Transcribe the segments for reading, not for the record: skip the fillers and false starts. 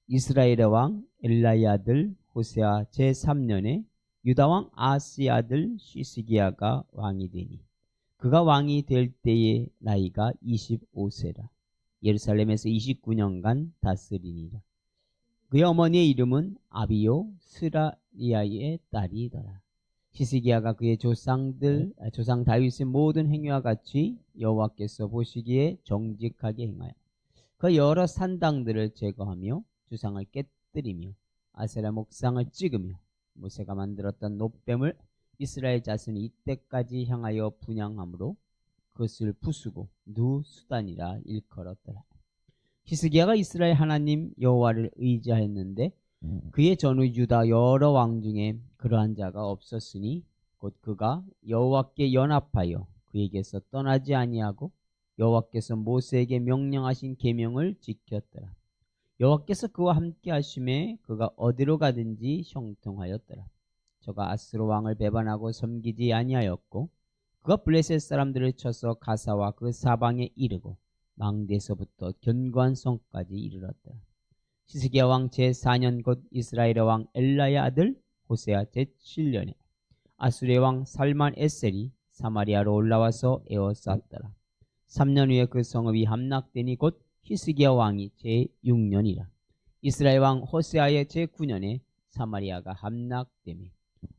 이스라엘의 왕 엘라의 아들 호세아 제3년에 유다 왕 아하스의 아들 시스기야가 왕이 되니 그가 왕이 될 때의 나이가 25세라. 예루살렘에서 29년간 다스리니라. 그의 어머니의 이름은 아비요 스라리아의 딸이더라. 시스기야가 그의 조상 다윗의 모든 행위와 같이 여호와께서 보시기에 정직하게 행하여 그 여러 산당들을 제거하며 주상을 깨뜨리며 아세라 목상을 찍으며 모세가 만들었던 놋뱀을 이스라엘 자손이 이때까지 향하여 분향함으로 그것을 부수고 누수단이라 일컬었더라. 히스기야가 이스라엘 하나님 여호와를 의지하였는데 그의 전후 유다 여러 왕 중에 그러한 자가 없었으니 곧 그가 여호와께 연합하여 그에게서 떠나지 아니하고 여호와께서 모세에게 명령하신 계명을 지켰더라. 여호와께서 그와 함께 하심에 그가 어디로 가든지 형통하였더라. 저가 아스로 왕을 배반하고 섬기지 아니하였고 그가 블레셋 사람들을 쳐서 가사와 그 사방에 이르고 망대에서부터 견고한 성까지 이르렀더라. 시스기야 왕 제4년 곧 이스라엘의 왕 엘라의 아들 호세아 제7년에 아수르의 왕 살만 에셀이 사마리아로 올라와서 에워쌌더라. 3년 후에 그 성읍이 함락되니 곧 히스기야 왕이 제6년이라. 이스라엘 왕 호세아의 제9년에 사마리아가 함락되며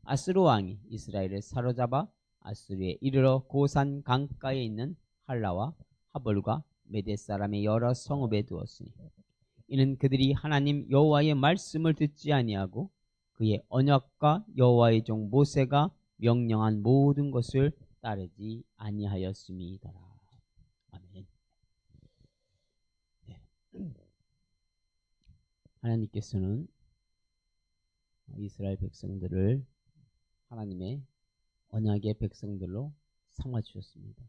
아수르 왕이 이스라엘을 사로잡아 아수르에 이르러 고산 강가에 있는 할라와 하볼과 메대 사람의 여러 성읍에 두었으니 이는 그들이 하나님 여호와의 말씀을 듣지 아니하고 그의 언약과 여호와의 종 모세가 명령한 모든 것을 따르지 아니하였음이더라. 아멘. 네. 하나님께서는 이스라엘 백성들을 하나님의 언약의 백성들로 삼아주셨습니다.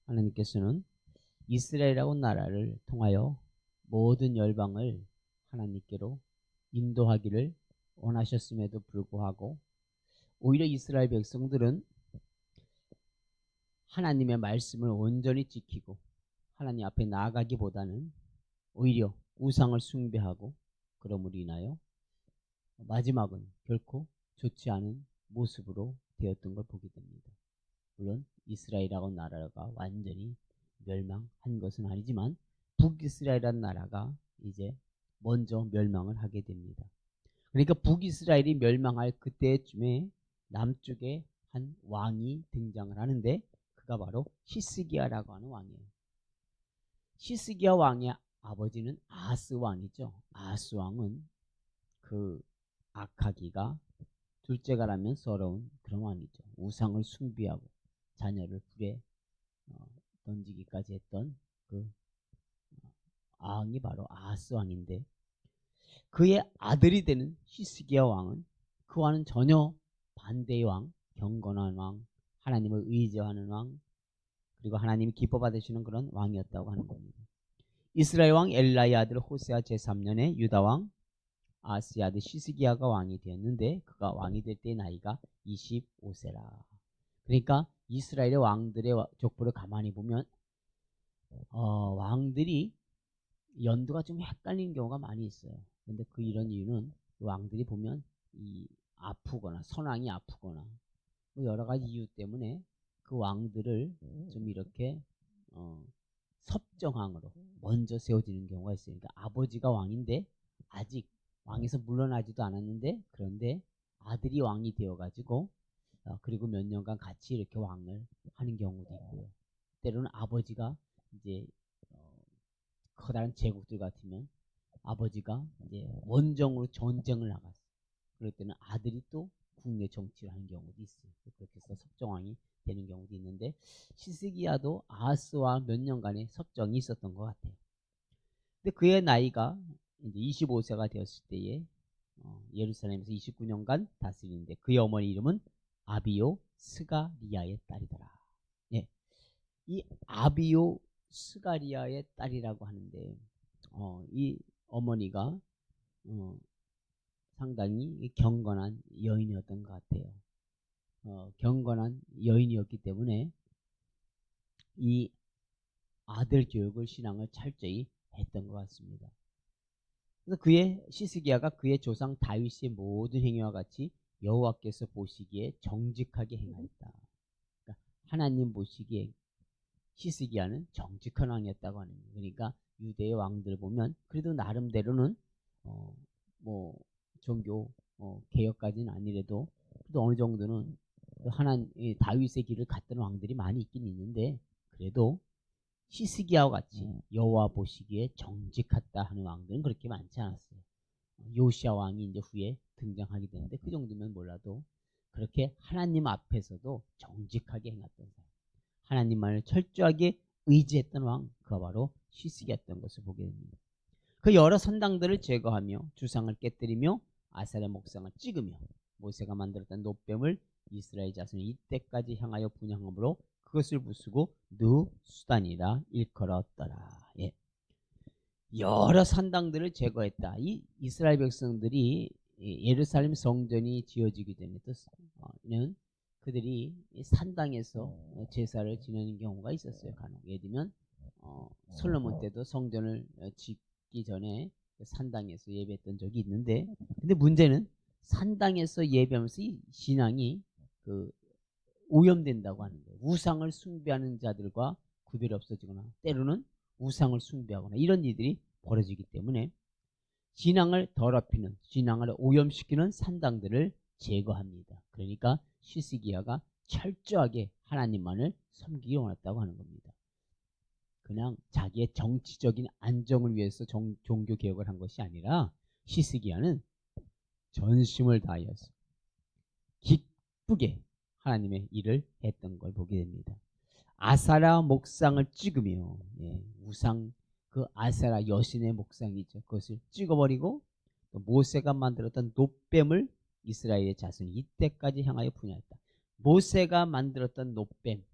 하나님께서는 이스라엘이라고 나라를 통하여 모든 열방을 하나님께로 인도하기를 원하셨음에도 불구하고 오히려 이스라엘 백성들은 하나님의 말씀을 온전히 지키고 하나님 앞에 나아가기보다는 오히려 우상을 숭배하고 그러므로 인하여 마지막은 결코 좋지 않은 모습으로 되었던 걸 보게 됩니다. 물론 이스라엘이라고 나라가 완전히 멸망한 것은 아니지만 북이스라엘이라는 나라가 이제 먼저 멸망을 하게 됩니다. 그러니까 북이스라엘이 멸망할 그때쯤에 남쪽에 한 왕이 등장을 하는데 그가 바로 히스기야라고 하는 왕이에요. 히스기야 왕의 아버지는 아하스 왕이죠. 아하스 왕은 그 악하기가 둘째가라면 서러운 그런 왕이죠. 우상을 숭배하고 자녀를 불에 던지기까지 했던 그 왕이 바로 아하스 왕인데 그의 아들이 되는 히스기야 왕은 그와는 전혀 반대의 왕, 경건한 왕, 하나님을 의지하는 왕, 그리고 하나님이 기뻐 받으시는 그런 왕이었다고 하는 겁니다. 이스라엘 왕 엘라의 아들 호세아 제3년에 유다 왕 아하스의 아들 시스기야가 왕이 되었는데 그가 왕이 될 때 나이가 25세라. 그러니까 이스라엘의 왕들의 족보를 가만히 보면 왕들이 연도가 좀 헷갈리는 경우가 많이 있어요. 근데 그 이런 이유는 왕들이 보면 이 아프거나 선왕이 아프거나 뭐 여러 가지 이유 때문에 그 왕들을 좀 이렇게 섭정왕으로 먼저 세워지는 경우가 있어요. 그러니까 아버지가 왕인데 아직 왕에서 물러나지도 않았는데 그런데 아들이 왕이 되어가지고 그리고 몇 년간 같이 이렇게 왕을 하는 경우도 있고요. 때로는 아버지가 이제 커다란 제국들 같으면 아버지가 이제 원정으로 전쟁을 나갔어. 그럴 때는 아들이 또 국내 정치를 하는 경우도 있어요. 그렇게 해서 섭정왕이 되는 경우도 있는데 시스기야도 아하스와 몇 년간의 섭정이 있었던 것 같아요. 근데 그의 나이가 이제 25세가 되었을 때에 예루살렘에서 29년간 다스리는데 그의 어머니 이름은 아비요 스가리아의 딸이더라. 예, 이 아비요 스가리아의 딸이라고 하는데 이 어머니가 상당히 경건한 여인이었던 것 같아요. 경건한 여인이었기 때문에 이 아들 교육을 신앙을 철저히 했던 것 같습니다. 그래서 그의 시스기야가 그의 조상 다윗의 모든 행위와 같이 여호와께서 보시기에 정직하게 행하였다. 그러니까 하나님 보시기에 시스기야는 정직한 왕이었다고 하는 거예요. 그러니까 유대의 왕들 보면 그래도 나름대로는 뭐 종교 개혁까지는 아니래도 또 어느 정도는 다윗의 길을 갔던 왕들이 많이 있긴 있는데 그래도 시스기야와 같이 여호와 보시기에 정직하다 하는 왕들은 그렇게 많지 않았어요. 요시야 왕이 이제 후에 등장하게 되는데 그 정도면 몰라도 그렇게 하나님 앞에서도 정직하게 행했던 사람, 하나님만을 철저하게 의지했던 왕, 그가 바로 시스기였던 것을 보게 됩니다. 그 여러 선당들을 제거하며 주상을 깨뜨리며 아사랴 목상을 찍으며 모세가 만들었던 노뱀을 이스라엘 자손이 이때까지 향하여 분향함으로 그것을 부수고 누수단이라 일컬었더라. 예. 여러 산당들을 제거했다. 이 이스라엘 백성들이 예루살렘 성전이 지어지기 전에는 그들이 산당에서 제사를 지내는 경우가 있었어요. 간혹 예를 들면 솔로몬 때도 성전을 짓기 전에 산당에서 예배했던 적이 있는데, 근데 문제는 산당에서 예배하면서 이 신앙이 오염된다고 하는 거예요. 우상을 숭배하는 자들과 구별이 없어지거나 때로는 우상을 숭배하거나 이런 일들이 벌어지기 때문에 신앙을 더럽히는, 신앙을 오염시키는 산당들을 제거합니다. 그러니까 시스기야가 철저하게 하나님만을 섬기기 원했다고 하는 겁니다. 그냥 자기의 정치적인 안정을 위해서 종교 개혁을 한 것이 아니라 시스기야는 전심을 다하여서 기쁘게 하나님의 일을 했던 걸 보게 됩니다. 아사라 목상을 찍으며 우상 그 아사라 여신의 목상이죠. 그것을 찍어버리고 또 모세가 만들었던 노뱀을 이스라엘의 자손이 이때까지 향하여 분야했다. 모세가 만들었던 노뱀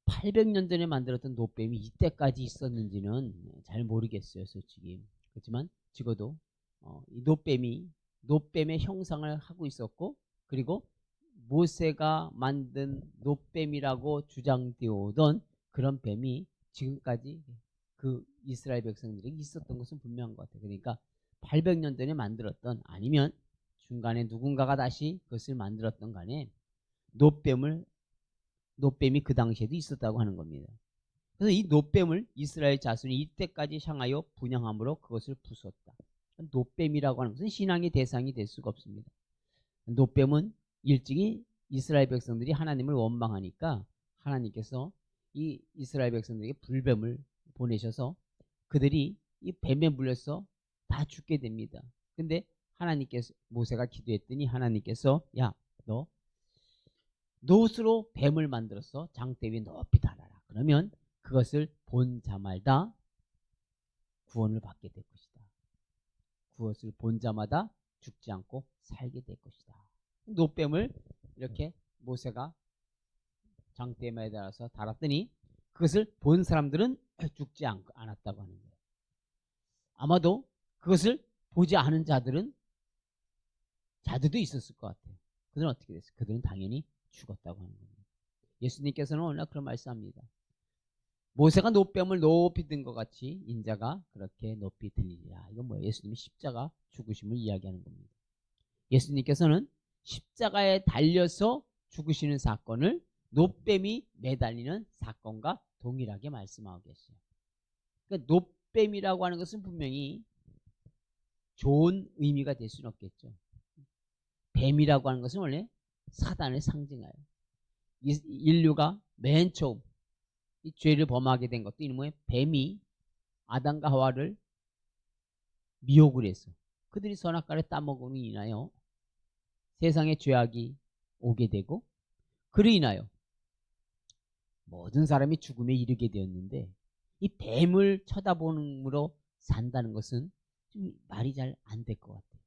800년 전에 만들었던 노뱀이 이때까지 있었는지는 잘 모르겠어요, 솔직히. 그렇지만 적어도 이 노뱀의 형상을 하고 있었고, 그리고 모세가 만든 노뱀이라고 주장되어 오던 그런 뱀이 지금까지 그 이스라엘 백성들에게 있었던 것은 분명한 것 같아요. 그러니까 800년 전에 만들었던, 아니면 중간에 누군가가 다시 그것을 만들었던 간에 노뱀이 그 당시에도 있었다고 하는 겁니다. 그래서 이 노뱀을 이스라엘 자손이 이때까지 향하여 분향함으로 그것을 부쉈다. 노뱀이라고 하는 것은 신앙의 대상이 될 수가 없습니다. 노뱀은 일찍이 이스라엘 백성들이 하나님을 원망하니까 하나님께서 이 이스라엘 백성들에게 불뱀을 보내셔서 그들이 이 뱀에 물려서 다 죽게 됩니다. 근데 하나님께서, 모세가 기도했더니 하나님께서 야, 너 노스로 뱀을 만들어서 장대 위에 높이 달아라. 그러면 그것을 본 자마다 구원을 받게 될 것이다. 그것을 본 자마다 죽지 않고 살게 될 것이다. 노뱀을 이렇게 모세가 장대에 매달아서 달았더니 그것을 본 사람들은 죽지 않았다고 하는 거예요. 아마도 그것을 보지 않은 자들도 있었을 것 같아요. 그들은 어떻게 됐어요? 그들은 당연히 죽었다고 하는 겁니다. 예수님께서는 오늘 그런 말씀합니다. 모세가 노뱀을 높이 든 것 같이 인자가 그렇게 높이 들리리라. 이건 뭐예요? 예수님이 십자가 죽으심을 이야기하는 겁니다. 예수님께서는 십자가에 달려서 죽으시는 사건을 노뱀이 매달리는 사건과 동일하게 말씀하고 계세요. 그러니까 노뱀이라고 하는 것은 분명히 좋은 의미가 될 수는 없겠죠. 뱀이라고 하는 것은 원래 사단을 상징해요. 인류가 맨 처음 이 죄를 범하게 된 것도 이놈의 뱀이 아담과 하와를 미혹을 해서 그들이 선악과를 따먹음으로 인하여 세상에 죄악이 오게 되고, 그로 인하여 모든 사람이 죽음에 이르게 되었는데, 이 뱀을 쳐다보는으로 산다는 것은 좀 말이 잘 안 될 것 같아요.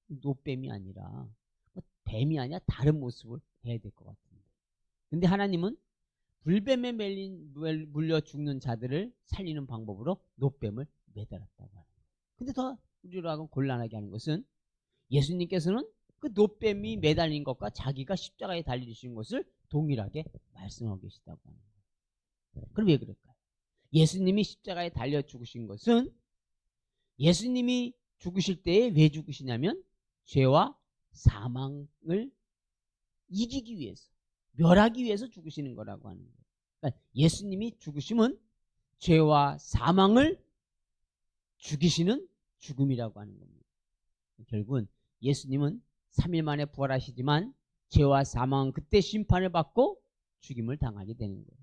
노뱀이 아니라 뱀이 아니라 다른 모습을 해야 될 것 같은데, 근데 하나님은 불뱀에 물려 죽는 자들을 살리는 방법으로 노뱀을 매달았다고 하는 거예요. 근데 더 우리라고 곤란하게 하는 것은 예수님께서는 그 노뱀이 매달린 것과 자기가 십자가에 달리신 것을 동일하게 말씀하고 계시다고 하는 거예요. 그럼 왜 그럴까요? 예수님이 십자가에 달려 죽으신 것은 예수님이 죽으실 때에 왜 죽으시냐면 죄와 사망을 이기기 위해서, 멸하기 위해서 죽으시는 거라고 하는 거예요. 그러니까 예수님이 죽으심은 죄와 사망을 죽이시는 죽음이라고 하는 겁니다. 결국은 예수님은 3일 만에 부활하시지만 죄와 사망은 그때 심판을 받고 죽임을 당하게 되는 거예요.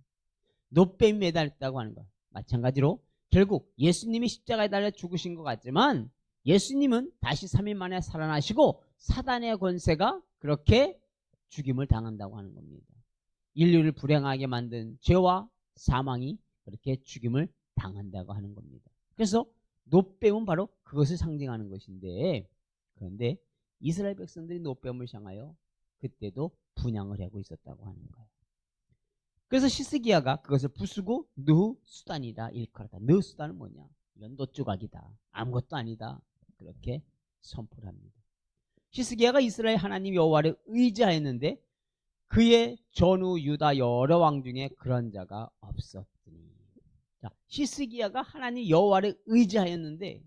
노뱀이 매달렸다고 하는 것. 마찬가지로 결국 예수님이 십자가에 달려 죽으신 것 같지만 예수님은 다시 3일 만에 살아나시고 사단의 권세가 그렇게 죽임을 당한다고 하는 겁니다. 인류를 불행하게 만든 죄와 사망이 그렇게 죽임을 당한다고 하는 겁니다. 그래서 노뱀은 바로 그것을 상징하는 것인데, 그런데 이스라엘 백성들이 노뱀을 향하여 그때도 분향을 하고 있었다고 하는 거예요. 그래서 시스기야가 그것을 부수고 느후 수단이다 일컬었다. 느후 수단은 뭐냐? 이건 노조각이다. 아무것도 아니다. 그렇게 선포를 합니다. 시스기야가 이스라엘 하나님 여호와를 의지하였는데 그의 전후 유다 여러 왕 중에 그런 자가 없었더니. 자, 시스기야가 하나님 여호와를 의지하였는데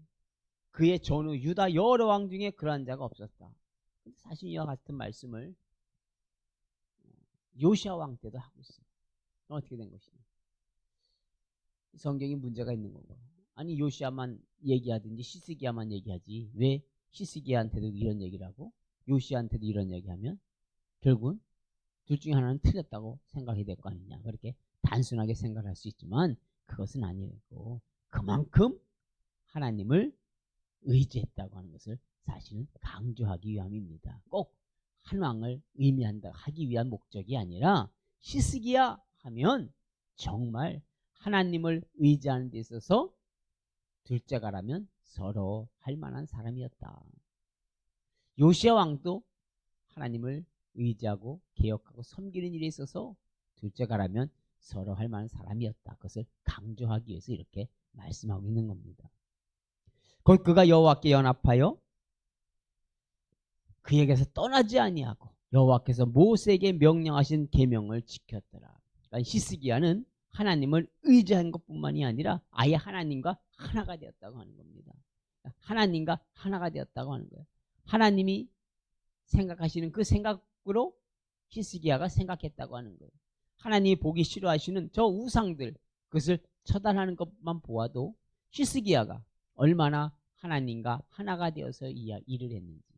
그의 전후 유다 여러 왕 중에 그러한 자가 없었다. 사실 이와 같은 말씀을 요시야 왕 때도 하고 있어요. 어떻게 된 것이냐? 성경이 문제가 있는 거고. 아니 요시야만 얘기하든지 시스기야만 얘기하지 왜 시스기야한테도 이런 얘기를 하고 요시야한테도 이런 얘기하면 결국은 둘 중에 하나는 틀렸다고 생각이 될 거 아니냐. 그렇게 단순하게 생각할 수 있지만 그것은 아니고 그만큼 하나님을 의지했다고 하는 것을 사실은 강조하기 위함입니다. 꼭 한 왕을 의미한다 하기 위한 목적이 아니라 시스기야 하면 정말 하나님을 의지하는 데 있어서 둘째가라면 서로 할 만한 사람이었다. 요시야 왕도 하나님을 의지하고 개혁하고 섬기는 일에 있어서 둘째가라면 서로 할 만한 사람이었다. 그것을 강조하기 위해서 이렇게 말씀하고 있는 겁니다. 곧 그가 여호와께 연합하여 그에게서 떠나지 아니하고 여호와께서 모세에게 명령하신 계명을 지켰더라. 그러니까 히스기야는 하나님을 의지한 것뿐만이 아니라 아예 하나님과 하나가 되었다고 하는 겁니다. 하나님과 하나가 되었다고 하는 거예요. 하나님이 생각하시는 그 생각으로 히스기야가 생각했다고 하는 거예요. 하나님이 보기 싫어하시는 저 우상들, 그것을 처단하는 것만 보아도 히스기야가 얼마나 하나님과 하나가 되어서 일을 했는지,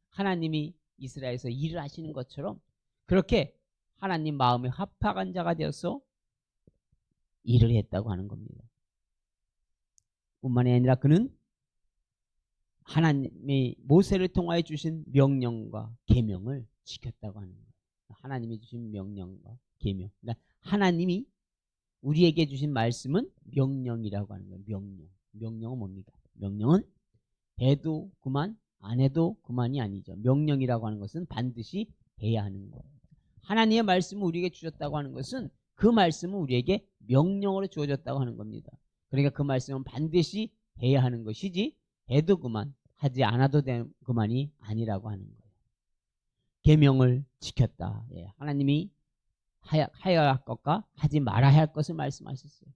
하나님이 이스라엘에서 일을 하시는 것처럼 그렇게 하나님 마음에 합한 자가 되어서 일을 했다고 하는 겁니다. 뿐만이 아니라 그는 하나님이 모세를 통하여 주신 명령과 계명을 지켰다고 하는 거예요. 하나님이 주신 명령과 계명. 그러니까 하나님이 우리에게 주신 말씀은 명령이라고 하는 거예요. 명령. 명령은 뭡니까? 명령은 해도 그만, 안 해도 그만이 아니죠. 명령이라고 하는 것은 반드시 해야 하는 거예요. 하나님의 말씀을 우리에게 주셨다고 하는 것은 그 말씀은 우리에게 명령으로 주어졌다고 하는 겁니다. 그러니까 그 말씀은 반드시 해야 하는 것이지 해도 그만, 하지 않아도 되는 그만이 아니라고 하는 거예요. 계명을 지켰다. 예, 하나님이 하여야 할 것과 하지 말아야 할 것을 말씀하셨어요.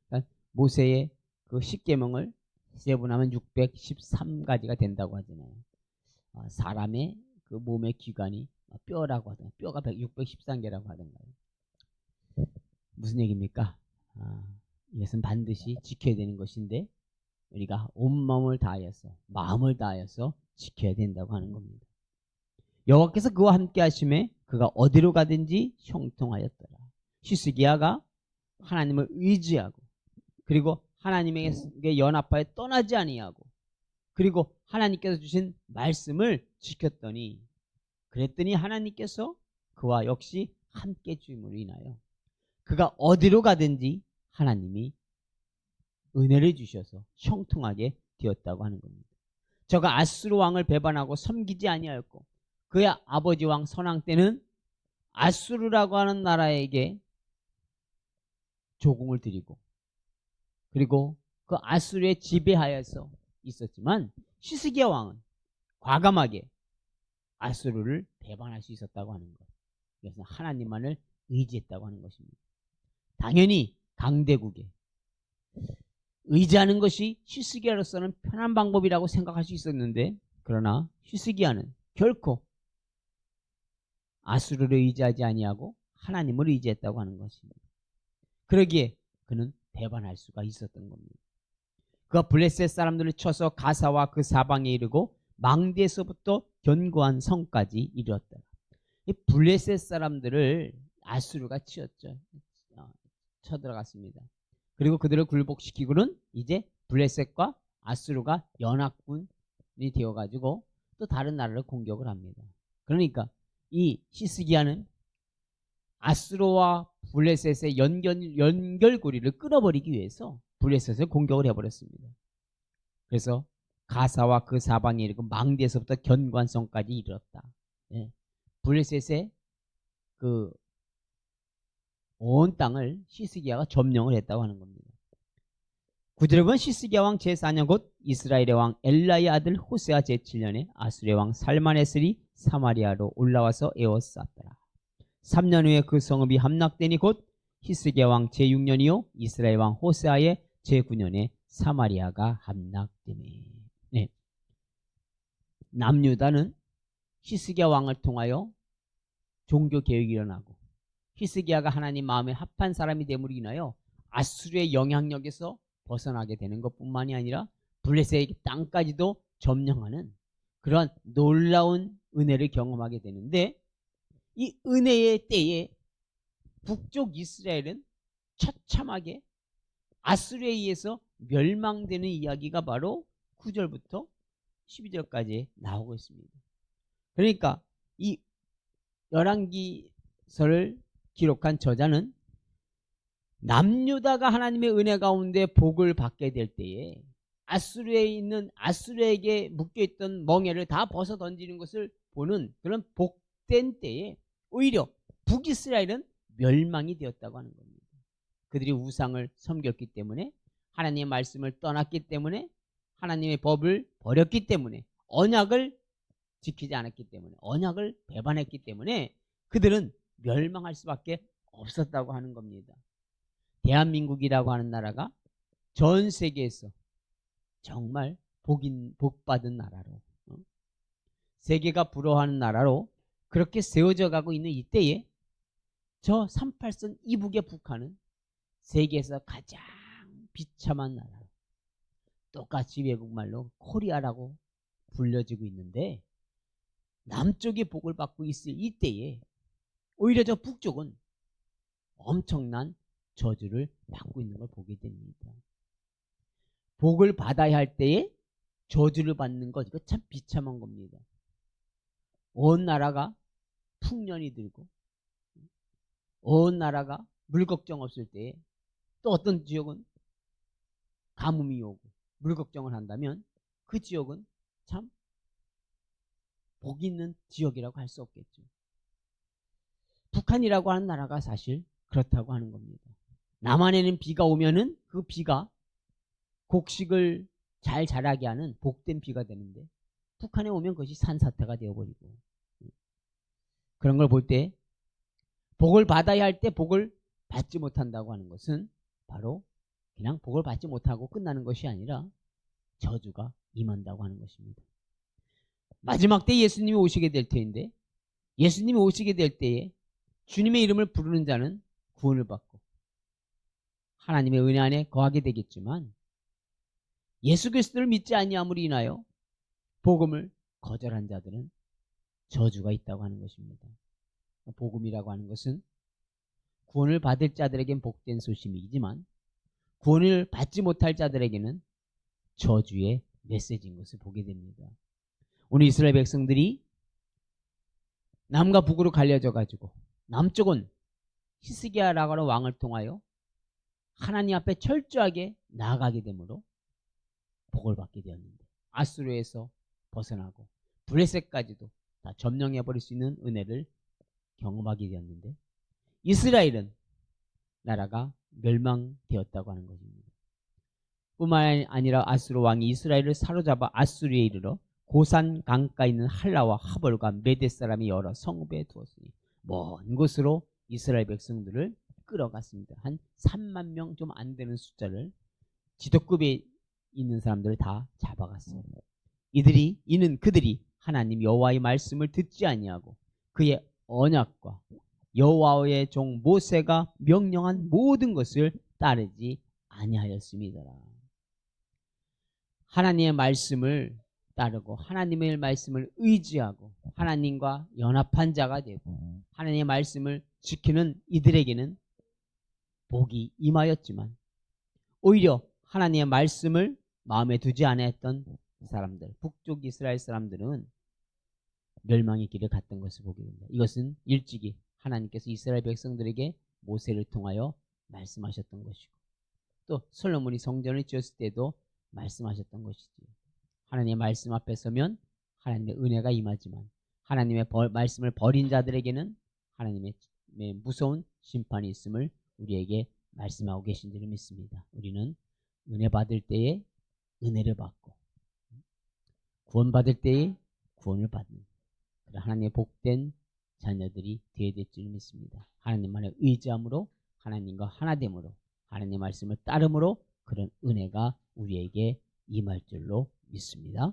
그러니까 모세의 그 10계명을 세분하면 613가지가 된다고 하잖아요. 사람의 그 몸의 기관이 뼈라고 하던가, 뼈가 613개라고 하던가요. 무슨 얘기입니까? 이것은 반드시 지켜야 되는 것인데 우리가 온몸을 다하여서 마음을 다하여서 지켜야 된다고 하는 겁니다. 여호와께서 그와 함께 하심에 그가 어디로 가든지 형통하였더라. 히스기야가 하나님을 의지하고 그리고 하나님에게 연합하여 떠나지 아니하고 그리고 하나님께서 주신 말씀을 지켰더니 그랬더니 하나님께서 그와 역시 함께 주임으로 인하여 그가 어디로 가든지 하나님이 은혜를 주셔서 형통하게 되었다고 하는 겁니다. 저가 아수르 왕을 배반하고 섬기지 아니하였고 그의 아버지 왕 선왕 때는 아수르라고 하는 나라에게 조공을 드리고 그리고 그 아수르에 지배하여서 있었지만 히스기야 왕은 과감하게 아수르를 배반할 수 있었다고 하는 것. 그래서 하나님만을 의지했다고 하는 것입니다. 당연히 강대국에 의지하는 것이 히스기야로서는 편한 방법이라고 생각할 수 있었는데, 그러나 히스기야는 결코 아수르를 의지하지 아니하고 하나님을 의지했다고 하는 것입니다. 그러기에 그는 배반할 수가 있었던 겁니다. 그가 블레셋 사람들을 쳐서 가사와 그 사방에 이르고 망대에서부터 견고한 성까지 이르렀다. 이 블레셋 사람들을 아수르가 치었죠. 쳐들어갔습니다. 그리고 그들을 굴복시키고는 이제 블레셋과 아수르가 연합군이 되어가지고 또 다른 나라를 공격을 합니다. 그러니까 이 히스기야는 아수르와 블레셋의 연결고리를 끊어버리기 위해서 블레셋을 공격을 해버렸습니다. 그래서 가사와 그 사방에 이르고 망대에서부터 견관성까지 이르렀다. 예. 블레셋의 그 온 땅을 히스기야가 점령을 했다고 하는 겁니다. 9절에 보면 히스기야 왕 제4년 곧 이스라엘의 왕 엘라의 아들 호세아 제7년에 아수르의 왕 살마네슬이 사마리아로 올라와서 에워쌌더라. 3년 후에 그 성읍이 함락되니 곧 히스기야 왕 제6년이요 이스라엘 왕 호세아의 제9년에 사마리아가 함락되니. 네. 남유다는 히스기야 왕을 통하여 종교 개혁이 일어나고 히스기야가 하나님 마음에 합한 사람이 됨으로 인하여 아수르의 영향력에서 벗어나게 되는 것뿐만이 아니라 블레셋의 땅까지도 점령하는 그런 놀라운 은혜를 경험하게 되는데, 이 은혜의 때에 북쪽 이스라엘은 처참하게 아수르에 의해서 멸망되는 이야기가 바로 9절부터 12절까지 나오고 있습니다. 그러니까 이 열왕기서를 기록한 저자는 남유다가 하나님의 은혜 가운데 복을 받게 될 때에 아수르에게 묶여있던 멍에를 다 벗어 던지는 것을 보는 그런 복된 때에 오히려 북이스라엘은 멸망이 되었다고 하는 겁니다. 그들이 우상을 섬겼기 때문에, 하나님의 말씀을 떠났기 때문에, 하나님의 법을 버렸기 때문에, 언약을 지키지 않았기 때문에, 언약을 배반했기 때문에 그들은 멸망할 수밖에 없었다고 하는 겁니다. 대한민국이라고 하는 나라가 전 세계에서 정말 복받은 나라로, 세계가 부러워하는 나라로 그렇게 세워져 가고 있는 이때에 저 38선 이북의 북한은 세계에서 가장 비참한 나라로, 똑같이 외국말로 코리아라고 불려지고 있는데, 남쪽이 복을 받고 있을 이때에 오히려 저 북쪽은 엄청난 저주를 받고 있는 걸 보게 됩니다. 복을 받아야 할 때에 저주를 받는 것, 이거 참 비참한 겁니다. 온 나라가 풍년이 들고 온 나라가 물 걱정 없을 때에 또 어떤 지역은 가뭄이 오고 물 걱정을 한다면 그 지역은 참 복 있는 지역이라고 할 수 없겠죠. 북한이라고 하는 나라가 사실 그렇다고 하는 겁니다. 남한에는 비가 오면은 그 비가 곡식을 잘 자라게 하는 복된 비가 되는데, 북한에 오면 그것이 산사태가 되어버리고, 그런 걸 볼 때 복을 받아야 할 때 복을 받지 못한다고 하는 것은 바로 그냥 복을 받지 못하고 끝나는 것이 아니라 저주가 임한다고 하는 것입니다. 마지막 때 예수님이 오시게 될 터인데, 예수님이 오시게 될 때에 주님의 이름을 부르는 자는 구원을 받고 하나님의 은혜 안에 거하게 되겠지만, 예수 그리스도를 믿지 아니함으로 인하여 복음을 거절한 자들은 저주가 있다고 하는 것입니다. 복음이라고 하는 것은 구원을 받을 자들에겐 복된 소식이지만 구원을 받지 못할 자들에게는 저주의 메시지인 것을 보게 됩니다. 오늘 이스라엘 백성들이 남과 북으로 갈려져 가지고 남쪽은 히스기야라고 하는 왕을 통하여 하나님 앞에 철저하게 나아가게 되므로 복을 받게 되었는데, 아수르에서 벗어나고 블레셋까지도 다 점령해버릴 수 있는 은혜를 경험하게 되었는데, 이스라엘은 나라가 멸망되었다고 하는 것입니다. 뿐만 아니라 아수르 왕이 이스라엘을 사로잡아 아수르에 이르러 고산 강가에 있는 할라와 하볼과 메대 사람이 여러 성읍에 두었으니 먼 곳으로 이스라엘 백성들을 끌어갔습니다. 한 3만 명 좀 안 되는 숫자를 지도급에 있는 사람들을 다 잡아갔어요. 이는 그들이 하나님 여호와의 말씀을 듣지 아니하고 그의 언약과 여호와의 종 모세가 명령한 모든 것을 따르지 아니하였음이더라. 하나님의 말씀을 따르고 하나님의 말씀을 의지하고 하나님과 연합한 자가 되고 하나님의 말씀을 지키는 이들에게는 복이 임하였지만 오히려 하나님의 말씀을 마음에 두지 않았던 사람들, 북쪽 이스라엘 사람들은 멸망의 길을 갔던 것을 보게 됩니다. 이것은 일찍이 하나님께서 이스라엘 백성들에게 모세를 통하여 말씀하셨던 것이고 또 솔로몬이 성전을 지었을 때도 말씀하셨던 것이지. 하나님의 말씀 앞에 서면 하나님의 은혜가 임하지만 하나님의 말씀을 버린 자들에게는 하나님의 무서운 심판이 있음을 우리에게 말씀하고 계신 줄을 믿습니다. 우리는 은혜 받을 때에 은혜를 받고 구원 받을 때에 구원을 받는 그런 하나님의 복된 자녀들이 되어야 될 줄 믿습니다. 하나님만의 의지함으로 하나님과 하나됨으로 하나님의 말씀을 따름으로 그런 은혜가 우리에게 임할 줄로 믿습니다.